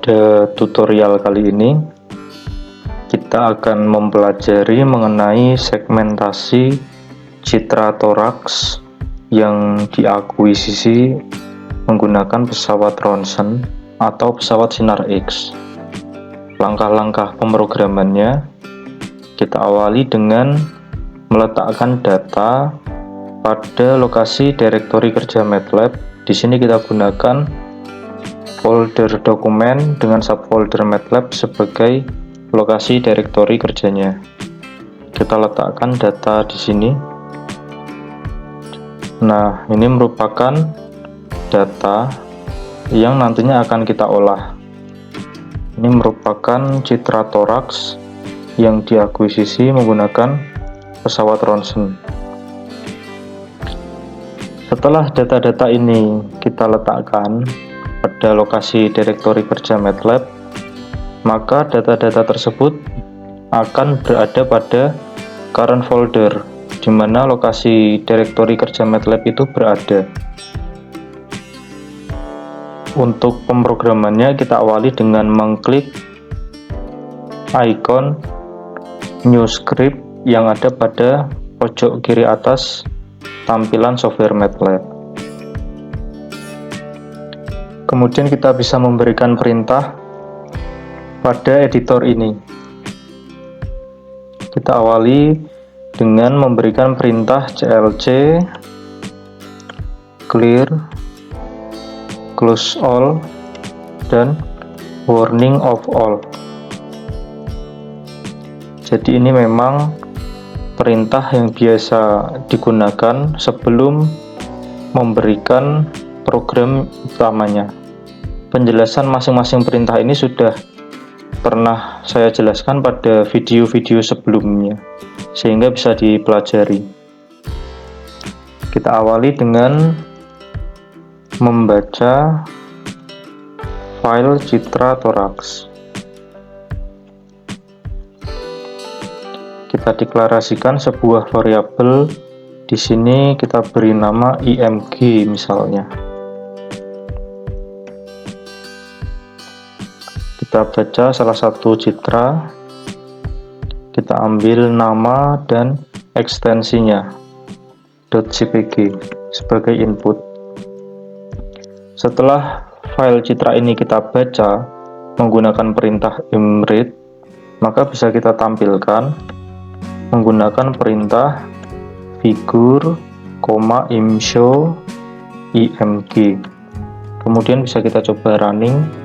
Pada tutorial kali ini kita akan mempelajari mengenai segmentasi citra toraks yang diakuisisi menggunakan pesawat ronsen atau pesawat sinar X. Langkah-langkah pemrogramannya kita awali dengan meletakkan data pada lokasi direktori kerja MATLAB. Di sini kita gunakan folder dokumen dengan subfolder MATLAB sebagai lokasi direktori kerjanya. Kita letakkan data di sini. Nah, ini merupakan data yang nantinya akan kita olah. Ini merupakan citra toraks yang diakuisisi menggunakan pesawat ronsen. Setelah data-data ini kita letakkan pada lokasi direktori kerja MATLAB, maka data-data tersebut akan berada pada current folder, di mana lokasi direktori kerja MATLAB itu berada. Untuk pemrogramannya kita awali dengan mengklik icon new script yang ada pada pojok kiri atas tampilan software MATLAB. Kemudian kita bisa memberikan perintah pada editor ini. Kita awali dengan memberikan perintah clc clear, close all, dan warning of all. Jadi ini memang perintah yang biasa digunakan sebelum memberikan program utamanya. Penjelasan masing-masing perintah ini sudah pernah saya jelaskan pada video-video sebelumnya, sehingga bisa dipelajari. Kita awali dengan membaca file citra toraks. Kita deklarasikan sebuah variabel. Di sini kita beri nama img misalnya. Kita baca salah satu citra, kita ambil nama dan ekstensinya .jpg sebagai input. Setelah file citra ini kita baca menggunakan perintah imread, maka bisa kita tampilkan menggunakan perintah figure, imshow img. Kemudian bisa kita coba running.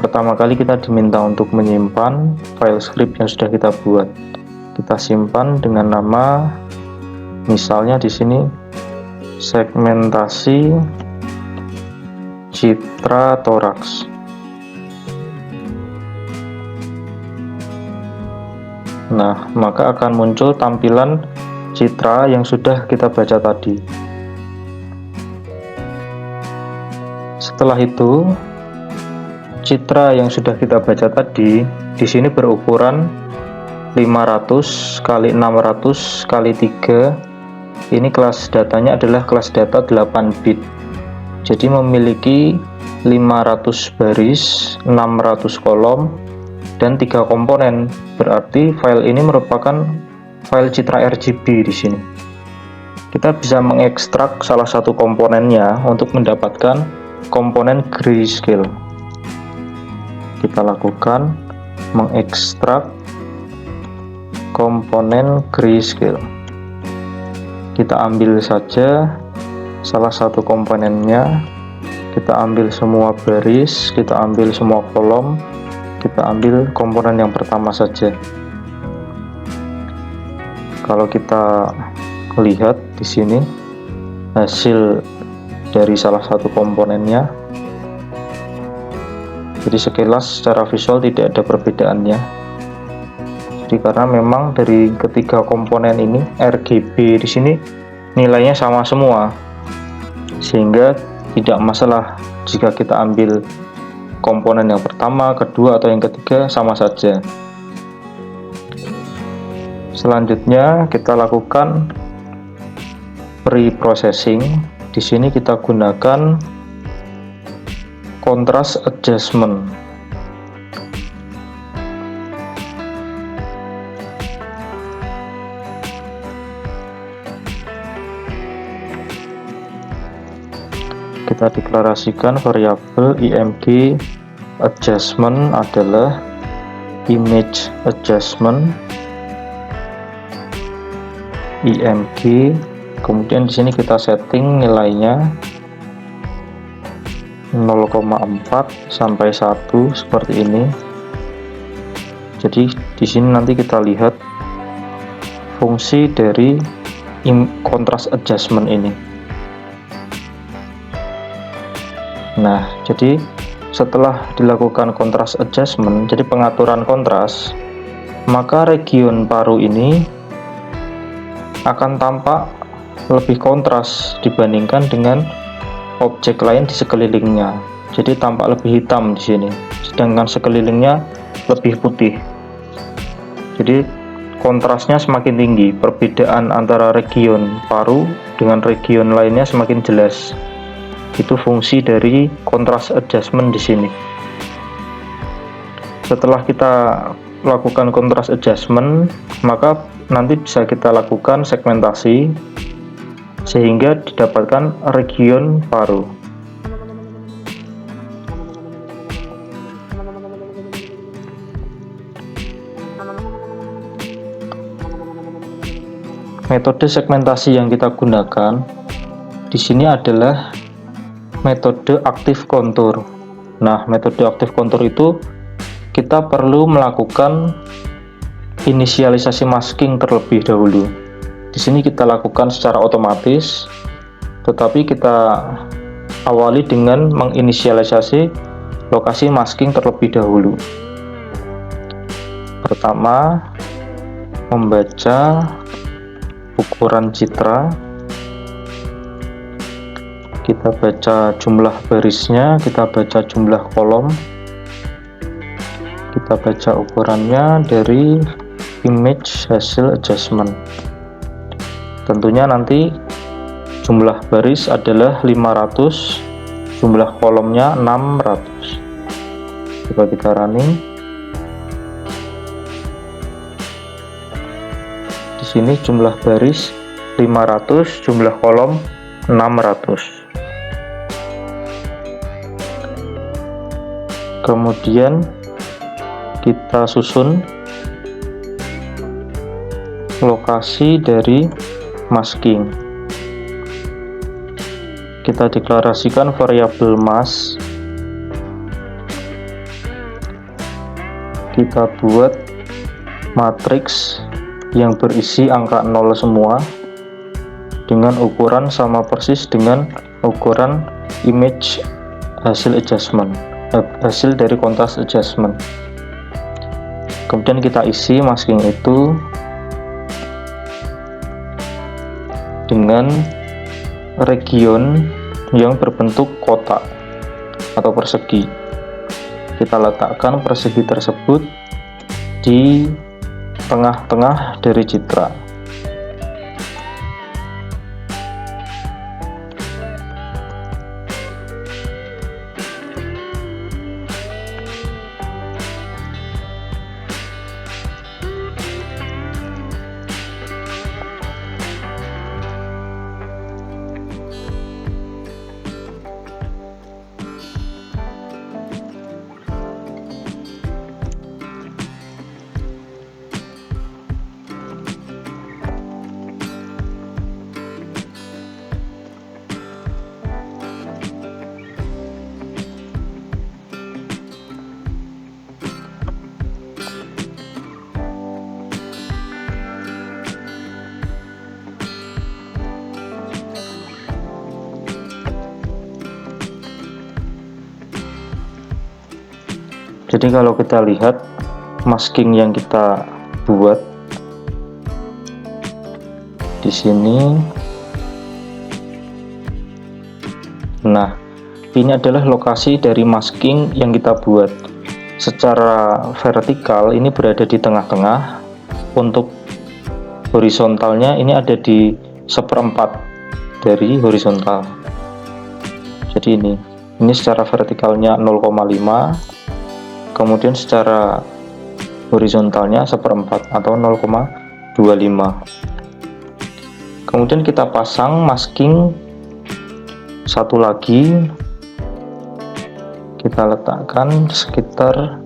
Pertama kali kita diminta untuk menyimpan file script yang sudah kita buat. Kita simpan dengan nama, misalnya di sini segmentasi citra toraks. Nah, maka akan muncul tampilan citra yang sudah kita baca tadi. Setelah itu, citra yang sudah kita baca tadi di sini berukuran 500 kali 600 kali 3. Ini kelas datanya adalah kelas data 8 bit. Jadi memiliki 500 baris, 600 kolom, dan 3 komponen. Berarti file ini merupakan file citra RGB di sini. Kita bisa mengekstrak salah satu komponennya untuk mendapatkan komponen grayscale. Kita lakukan mengekstrak komponen grayscale. Kita ambil saja salah satu komponennya, kita ambil semua baris, kita ambil semua kolom, kita ambil komponen yang pertama saja. Kalau kita lihat di sini hasil dari salah satu komponennya, jadi sekilas secara visual tidak ada perbedaannya. Jadi karena memang dari ketiga komponen ini RGB di sini nilainya sama semua, sehingga tidak masalah jika kita ambil komponen yang pertama, kedua, atau yang ketiga sama saja. Selanjutnya kita lakukan pre-processing. Di sini kita gunakan contrast adjustment. Kita deklarasikan variabel img adjustment adalah image adjustment img, kemudian di sini kita setting nilainya 0,4 sampai 1 seperti ini. Jadi di sini nanti kita lihat fungsi dari contrast adjustment ini. Nah, jadi setelah dilakukan contrast adjustment, jadi pengaturan kontras, maka region paru ini akan tampak lebih kontras dibandingkan dengan objek lain di sekelilingnya. Jadi tampak lebih hitam di sini, sedangkan sekelilingnya lebih putih. Jadi kontrasnya semakin tinggi, perbedaan antara region paru dengan region lainnya semakin jelas. Itu fungsi dari contrast adjustment di sini. Setelah kita lakukan contrast adjustment, maka nanti bisa kita lakukan segmentasi sehingga didapatkan region paru. Metode segmentasi yang kita gunakan di sini adalah metode aktif kontur. Nah, metode aktif kontur itu kita perlu melakukan inisialisasi masking terlebih dahulu. Di sini kita lakukan secara otomatis, tetapi kita awali dengan menginisialisasi lokasi masking terlebih dahulu. Pertama, membaca ukuran citra. Kita baca jumlah barisnya, kita baca jumlah kolom, kita baca ukurannya dari image hasil adjustment. Tentunya nanti jumlah baris adalah 500, jumlah kolomnya 600. Coba kita running. Di sini jumlah baris 500, jumlah kolom 600. Kemudian kita susun lokasi dari masking. Kita deklarasikan variabel mas. Kita buat matriks yang berisi angka 0 semua dengan ukuran sama persis dengan ukuran image hasil adjustment, hasil dari contrast adjustment. Kemudian kita isi masking itu dengan region yang berbentuk kotak atau persegi. Kita letakkan persegi tersebut di tengah-tengah dari citra. Jadi kalau kita lihat masking yang kita buat di sini, nah ini adalah lokasi dari masking yang kita buat. Secara vertikal ini berada di tengah-tengah, untuk horizontalnya ini ada di 1/4 dari horizontal. Jadi ini Ini secara vertikalnya 0,5, kemudian secara horizontalnya 1/4 atau 0,25. Kemudian kita pasang masking satu lagi, kita letakkan sekitar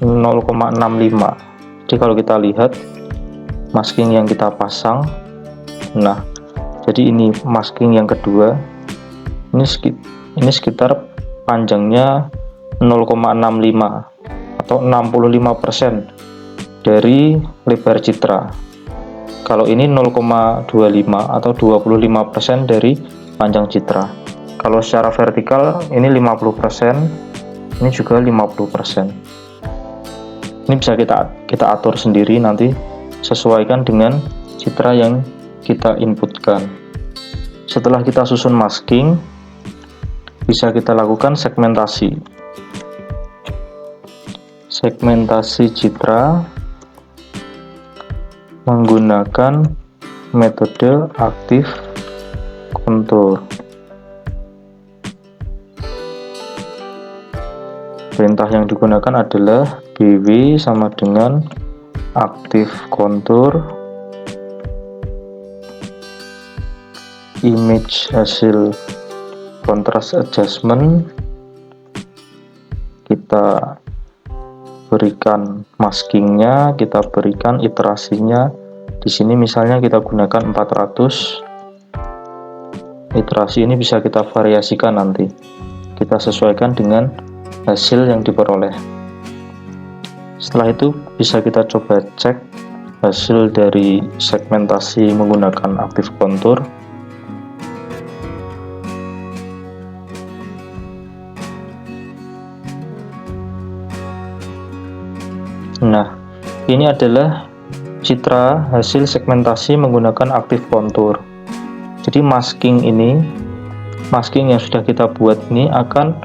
0,65. Jadi kalau kita lihat masking yang kita pasang, nah jadi ini masking yang kedua, ini sekitar panjangnya 0,65 atau 65% dari lebar citra. Kalau ini 0,25 atau 25% dari panjang citra. Kalau secara vertikal ini 50%, ini juga 50%. Ini bisa kita atur sendiri nanti, sesuaikan dengan citra yang kita inputkan. Setelah kita susun masking, bisa kita lakukan segmentasi. Segmentasi citra menggunakan metode aktif kontur. Perintah yang digunakan adalah BW sama dengan aktif kontur image hasil contrast adjustment. Kita berikan maskingnya, kita berikan iterasinya. Di sini misalnya kita gunakan 400. Iterasi ini bisa kita variasikan nanti. Kita sesuaikan dengan hasil yang diperoleh. Setelah itu bisa kita coba cek hasil dari segmentasi menggunakan aktif kontur. Nah, ini adalah citra hasil segmentasi menggunakan aktif kontur. Jadi masking yang sudah kita buat ini akan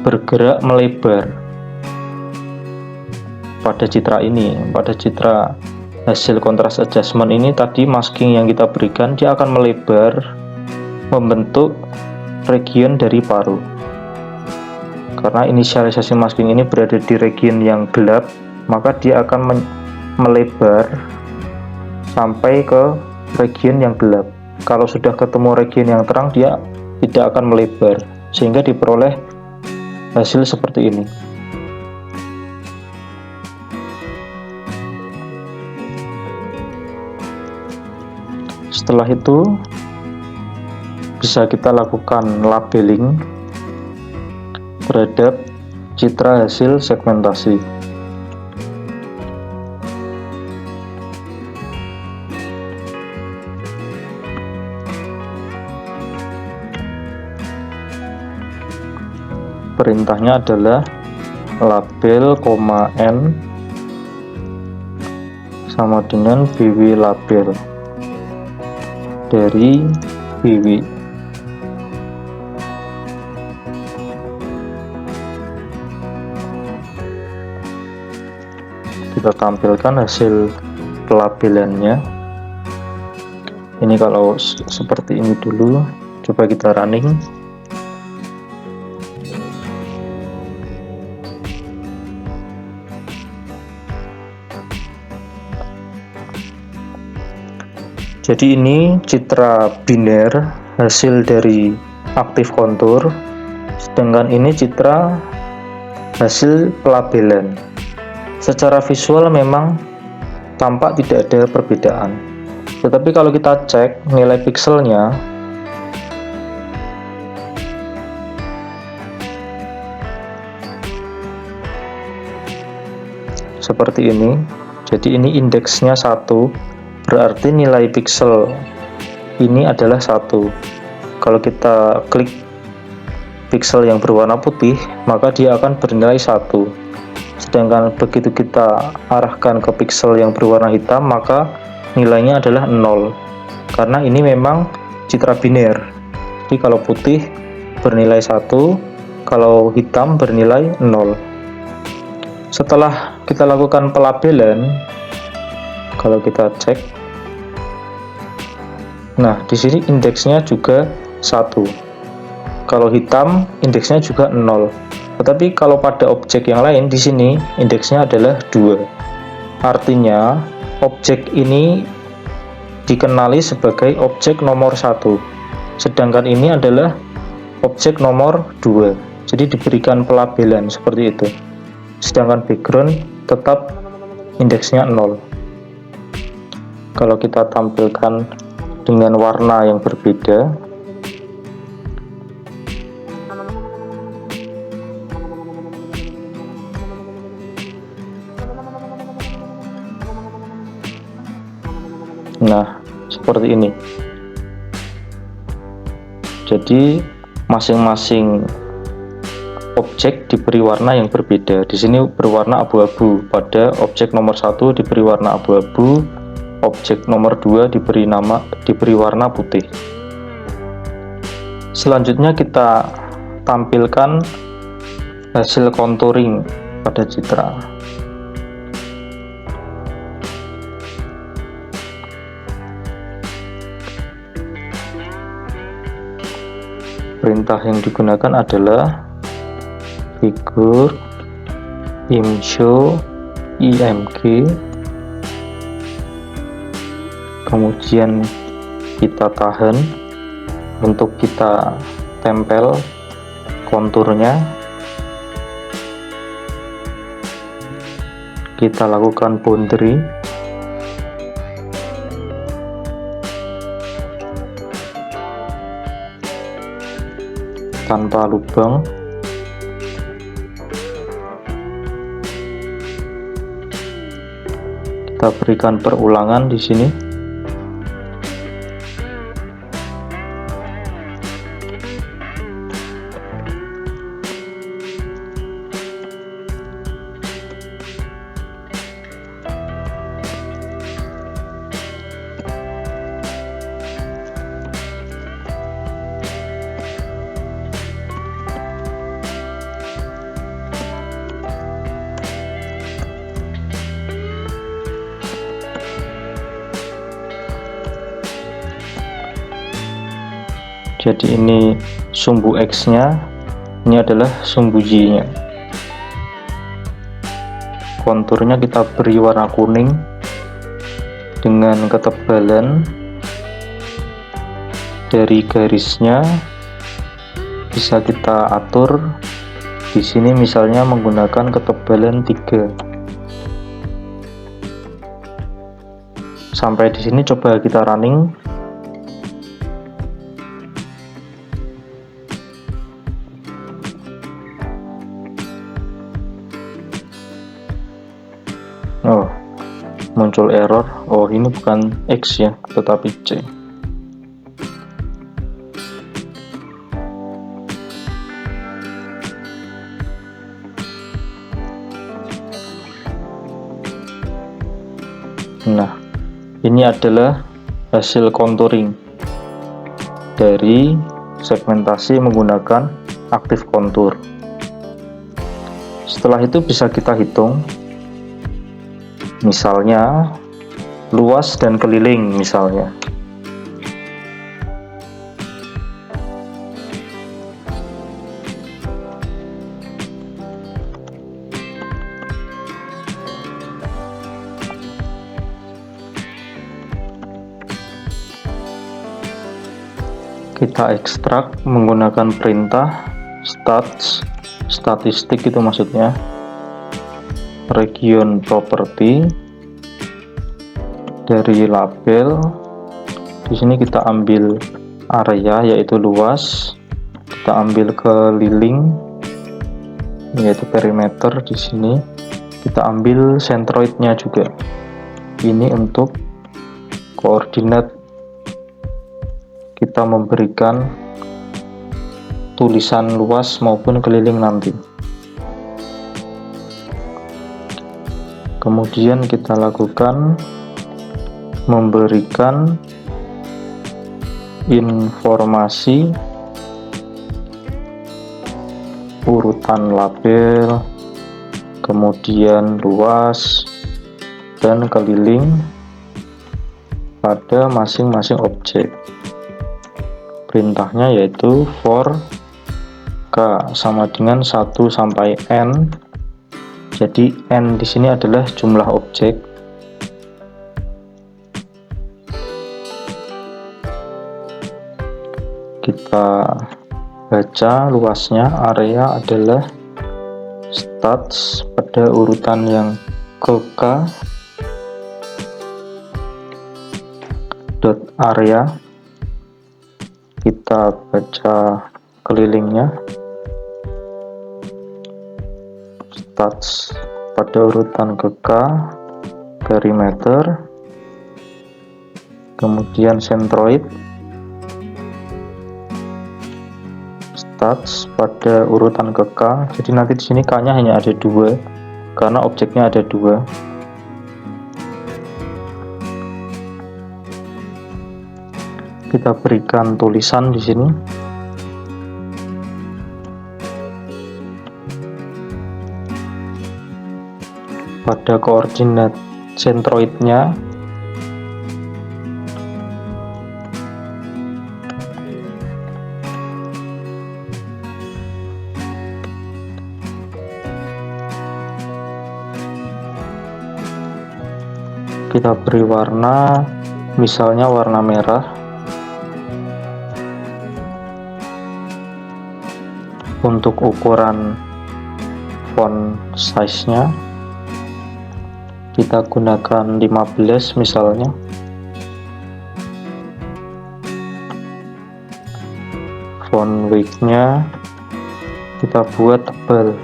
bergerak melebar pada citra ini. Pada citra hasil contrast adjustment ini tadi, masking yang kita berikan dia akan melebar membentuk region dari paruh. Karena inisialisasi masking ini berada di region yang gelap, maka dia akan melebar sampai ke region yang gelap. Kalau sudah ketemu region yang terang, dia tidak akan melebar, sehingga diperoleh hasil seperti ini. Setelah itu bisa kita lakukan labeling terhadap citra hasil segmentasi. Perintahnya adalah label, n sama dengan BW label dari BW. Kita tampilkan hasil pelabelannya. Ini kalau seperti ini dulu, coba kita running. Jadi ini citra biner hasil dari aktif kontur, sedangkan ini citra hasil pelabelan. Secara visual memang tampak tidak ada perbedaan, tetapi kalau kita cek nilai pikselnya, seperti ini. Jadi ini indeksnya 1, berarti nilai pixel ini adalah 1. Kalau kita klik pixel yang berwarna putih, maka dia akan bernilai 1. Sedangkan begitu kita arahkan ke pixel yang berwarna hitam, maka nilainya adalah 0. Karena ini memang citra biner. Jadi kalau putih bernilai 1, kalau hitam bernilai 0. Setelah kita lakukan pelabelan, kalau kita cek, nah di sini indeksnya juga 1. Kalau hitam, indeksnya juga 0. Tetapi kalau pada objek yang lain di sini indeksnya adalah 2. Artinya objek ini dikenali sebagai objek nomor 1. Sedangkan ini adalah objek nomor 2. Jadi diberikan pelabelan seperti itu. Sedangkan background tetap indeksnya 0. Kalau kita tampilkan dengan warna yang berbeda, nah seperti ini. Jadi masing-masing objek diberi warna yang berbeda. Di sini berwarna abu-abu. Pada objek nomor 1 diberi warna abu-abu, objek nomor 2 diberi warna putih. Selanjutnya kita tampilkan hasil contouring pada citra. Perintah yang digunakan adalah figur imshow img, kemudian kita tahan untuk kita tempel konturnya. Kita lakukan boundary. Tanpa lubang. Kita berikan perulangan di sini. Jadi ini sumbu X-nya, ini adalah sumbu Y-nya. Konturnya kita beri warna kuning dengan ketebalan dari garisnya bisa kita atur. Di sini misalnya menggunakan ketebalan 3. Sampai di sini coba kita running. Oh, muncul error. Oh, ini bukan X ya, tetapi C. Nah, ini adalah hasil contouring dari segmentasi menggunakan aktif kontur. Setelah itu bisa kita hitung. Misalnya luas dan keliling misalnya. Kita ekstrak menggunakan perintah statistik itu maksudnya. Region property, dari label di sini kita ambil area yaitu luas, kita ambil keliling yaitu perimeter. Di sini kita ambil centroidnya juga, ini untuk koordinat. Kita memberikan tulisan luas maupun keliling nanti. Kemudian kita lakukan memberikan informasi urutan label, kemudian luas dan keliling pada masing-masing objek. Perintahnya yaitu for K sama dengan 1 sampai N. Jadi N di sini adalah jumlah objek. Kita baca luasnya, area adalah stats pada urutan yang ke K dot area. Kita baca kelilingnya, stats pada urutan ke K perimeter, kemudian centroid, stats pada urutan ke K. Jadi nanti di sini K-nya hanya ada 2 karena objeknya ada 2. Kita berikan tulisan di sini. Pada koordinat centroidnya kita beri warna, misalnya warna merah. Untuk ukuran font size-nya kita gunakan 15 misalnya. Font weight-nya kita buat tebal.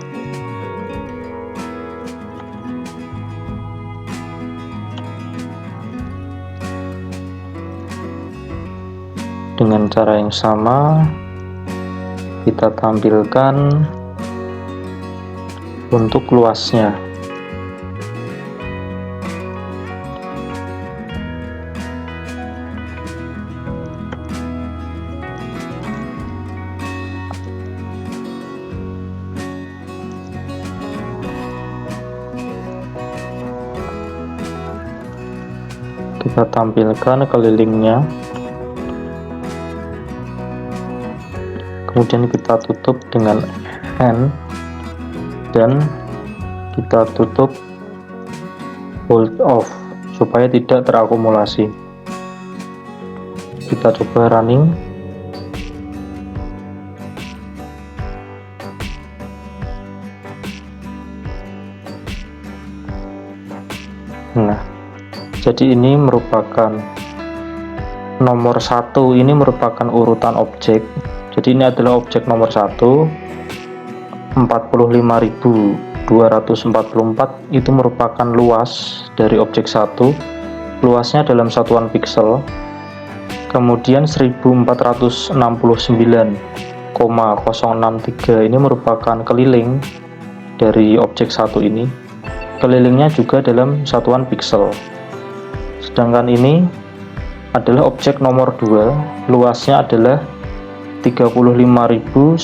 Dengan cara yang sama kita tampilkan untuk luasnya. Kita tampilkan kelilingnya. Kemudian kita tutup dengan N dan kita tutup hold off supaya tidak terakumulasi. Kita coba running. Nah, jadi ini merupakan nomor 1, ini merupakan urutan objek. Jadi ini adalah objek nomor 1, 45.244 itu merupakan luas dari objek 1, luasnya dalam satuan piksel. Kemudian 1469,063 ini merupakan keliling dari objek 1 ini. Kelilingnya juga dalam satuan piksel. Sedangkan ini adalah objek nomor 2, luasnya adalah 35.906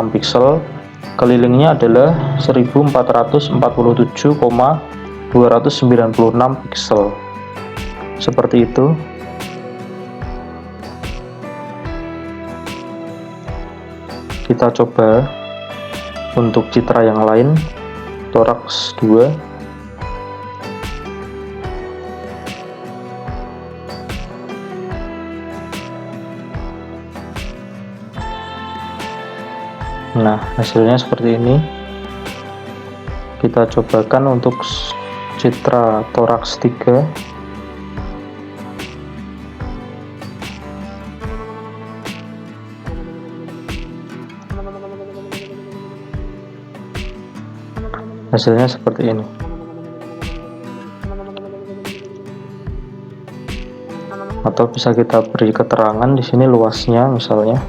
piksel, kelilingnya adalah 1447,296 piksel. Seperti itu. Kita coba untuk citra yang lain, toraks 2. Nah, hasilnya seperti ini. Kita cobakan untuk citra toraks 3. Hasilnya seperti ini. Atau bisa kita beri keterangan di sini luasnya misalnya.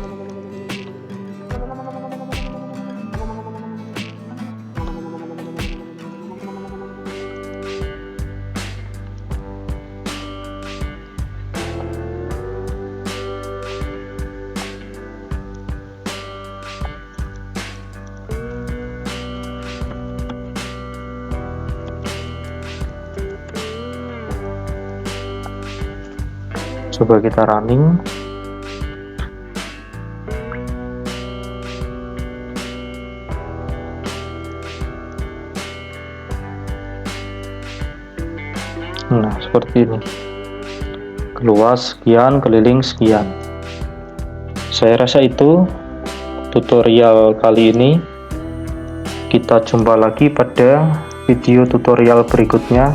Coba kita running. Nah, seperti ini. Keluas sekian, keliling sekian. Saya rasa itu tutorial kali ini. Kita jumpa lagi pada video tutorial berikutnya.